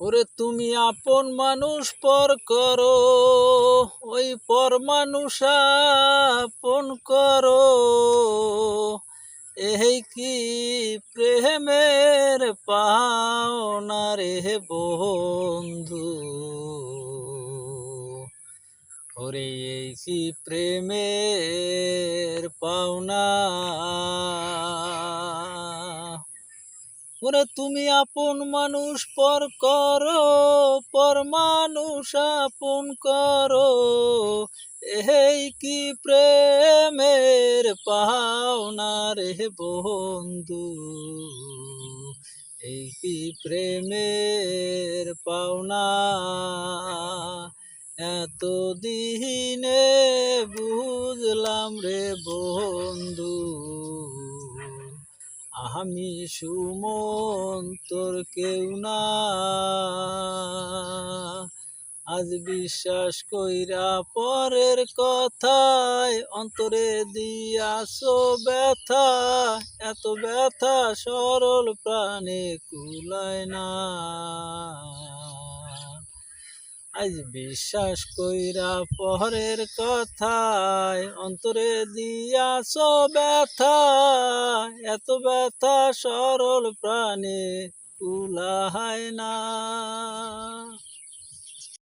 ওরে তুমি আপন মানুষ পর করো, ওই পর মানুষ আপন করো। এই কি প্রেমের পাওনা রে বন্ধু, ওরে এই কি প্রেমের পাওনা। ওরে তুমি আপন মানুষ পর করো, পর মানুষ আপন করো। এই কি প্রেমের পাওনা রে বন্ধু, এই কি প্রেমের পাওনা। এতদিনে বুঝলাম রে বন্ধু, আমি সুমন তোর কেউ না। আজ বিশ্বাস কইরা পরের কথায় অন্তরে দিয়াছো ব্যথা, এত ব্যথা সরল প্রাণে কুলায় না। আজ বিশ্বাস কইরা পরের কথায় অন্তরে দিয়াছো ব্যথা, এত ব্যথা সরল প্রাণে কুলায় না।